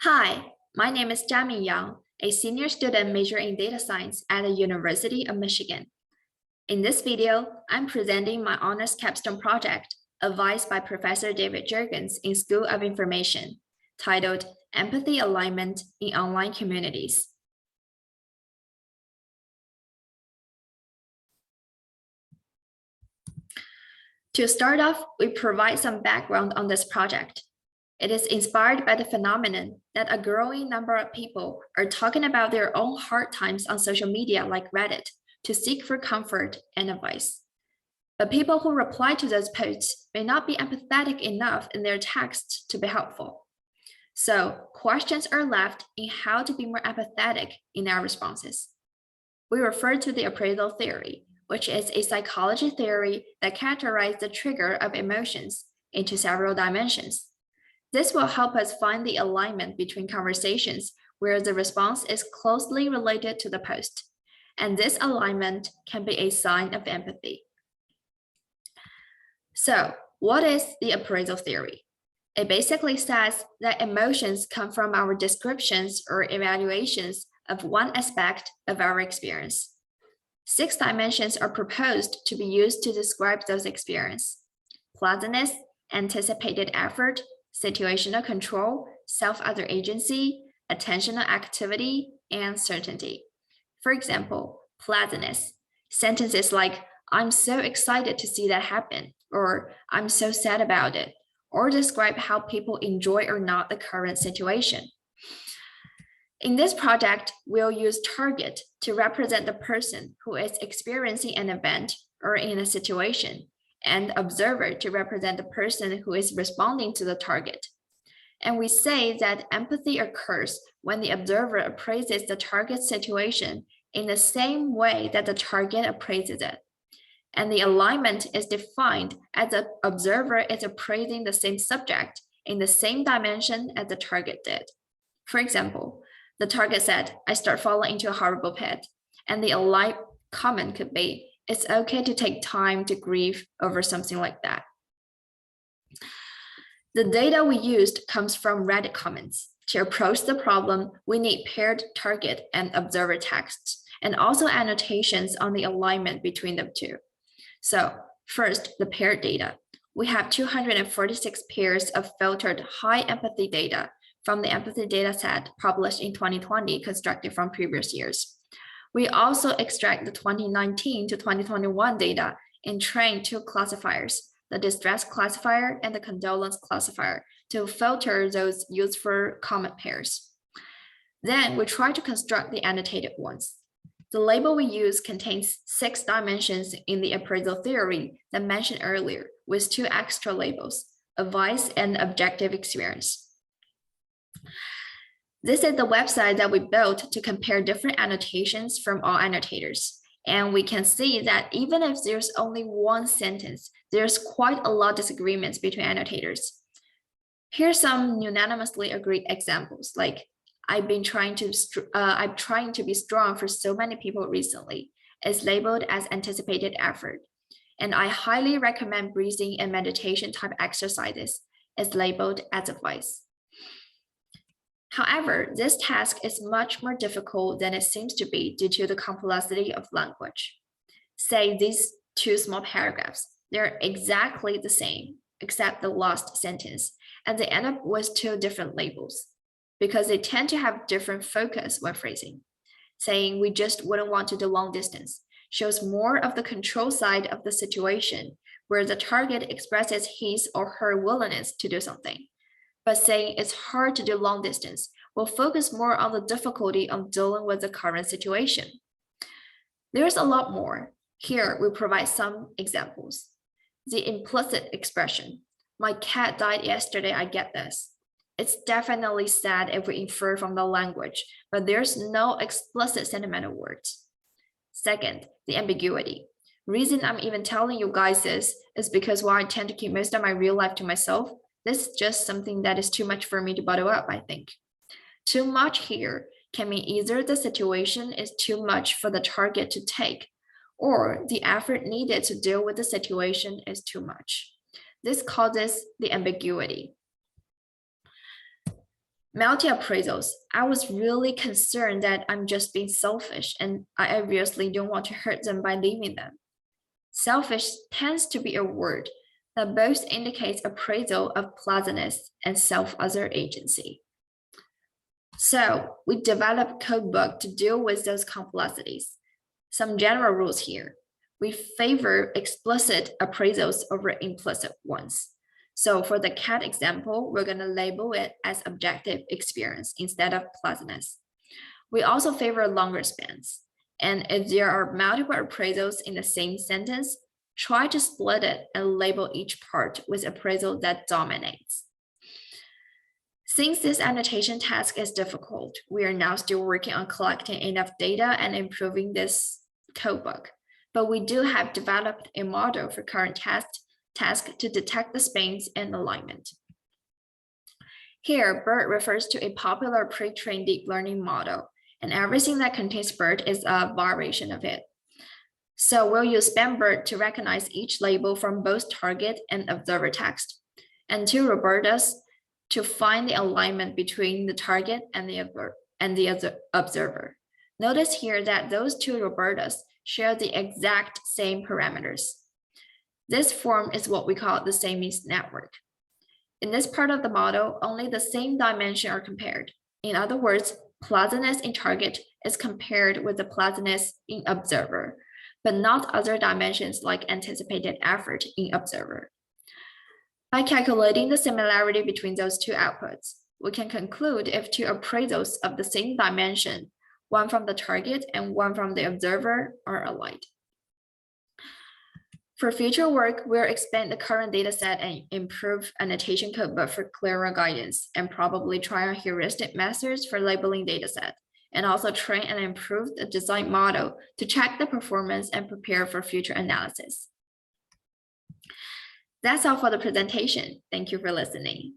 Hi, my name is Jiamin Yang, a senior student majoring in data science at the University of Michigan. In this video, I'm presenting my honors capstone project advised by Professor David Juergens in School of Information, titled Empathy Alignment in Online Communities. To start off, we provide some background on this project. It is inspired by the phenomenon that a growing number of people are talking about their own hard times on social media like Reddit to seek for comfort and advice. But people who reply to those posts may not be empathetic enough in their texts to be helpful. So questions are left in how to be more empathetic in our responses. We refer to the appraisal theory, which is a psychology theory that characterizes the trigger of emotions into several dimensions. This will help us find the alignment between conversations where the response is closely related to the post, and this alignment can be a sign of empathy. So, what is the appraisal theory? It basically says that emotions come from our descriptions or evaluations of one aspect of our experience. 6 dimensions are proposed to be used to describe those experiences: pleasantness, anticipated effort, situational control, self-other agency, attentional activity, and certainty. For example, pleasantness. Sentences like, "I'm so excited to see that happen," or "I'm so sad about it," or describe how people enjoy or not the current situation. In this project, we'll use target to represent the person who is experiencing an event or in a situation, and observer to represent the person who is responding to the target. And we say that empathy occurs when the observer appraises the target situation in the same way that the target appraises it. And the alignment is defined as the observer is appraising the same subject in the same dimension as the target did. For example, the target said, "I start falling into a horrible pit," and the aligned comment could be, "It's okay to take time to grieve over something like that." The data we used comes from Reddit comments. To approach the problem, we need paired target and observer texts, and also annotations on the alignment between the two. So first, the paired data. We have 246 pairs of filtered high empathy data from the empathy dataset published in 2020, constructed from previous years. We also extract the 2019 to 2021 data and train 2 classifiers, the distress classifier and the condolence classifier, to filter those useful comment pairs. Then we try to construct the annotated ones. The label we use contains 6 dimensions in the appraisal theory that mentioned earlier, with 2 extra labels: advice and objective experience. This is the website that we built to compare different annotations from all annotators. And we can see that even if there's only one sentence, there's quite a lot of disagreements between annotators. Here's some unanimously agreed examples, like, I'm trying to be strong for so many people recently, is labeled as anticipated effort. And I highly recommend breathing and meditation type exercises, is labeled as advice. However, this task is much more difficult than it seems to be due to the complexity of language. Say these 2 small paragraphs, they're exactly the same, except the last sentence, and they end up with 2 different labels, because they tend to have different focus when phrasing. Saying "we just wouldn't want to do long distance" shows more of the control side of the situation, where the target expresses his or her willingness to do something. But saying "it's hard to do long distance" will focus more on the difficulty of dealing with the current situation. There's a lot more. Here, we provide some examples. The implicit expression, "My cat died yesterday, I get this." It's definitely sad if we infer from the language, but there's no explicit sentimental words. Second, the ambiguity. Reason I'm even telling you guys this is because while I tend to keep most of my real life to myself, this is just something that is too much for me to bottle up, I think. Too much here can mean either the situation is too much for the target to take, or the effort needed to deal with the situation is too much. This causes the ambiguity. Multi-appraisals, I was really concerned that I'm just being selfish and I obviously don't want to hurt them by leaving them. Selfish tends to be a word that both indicates appraisal of pleasantness and self-other agency. So we developed codebook to deal with those complexities. Some general rules here. We favor explicit appraisals over implicit ones. So for the cat example, we're going to label it as objective experience instead of pleasantness. We also favor longer spans. And if there are multiple appraisals in the same sentence, try to split it and label each part with appraisal that dominates. Since this annotation task is difficult, we are now still working on collecting enough data and improving this codebook. But we do have developed a model for current task to detect the spans and alignment. Here, BERT refers to a popular pre-trained deep learning model, and everything that contains BERT is a variation of it. So we'll use SpanBERT to recognize each label from both target and observer text, and to Robertus to find the alignment between the target and the observer. Notice here that those two Robertus share the exact same parameters. This form is what we call the same-is network. In this part of the model, only the same dimension are compared. In other words, pleasantness in target is compared with the pleasantness in observer, but not other dimensions like anticipated effort in observer. By calculating the similarity between those two outputs, we can conclude if two appraisals of the same dimension, one from the target and one from the observer, are alike. For future work, we'll expand the current dataset and improve annotation codebook for clearer guidance, and probably try on heuristic methods for labeling dataset, and also train and improve the design model to check the performance and prepare for future analysis. That's all for the presentation. Thank you for listening.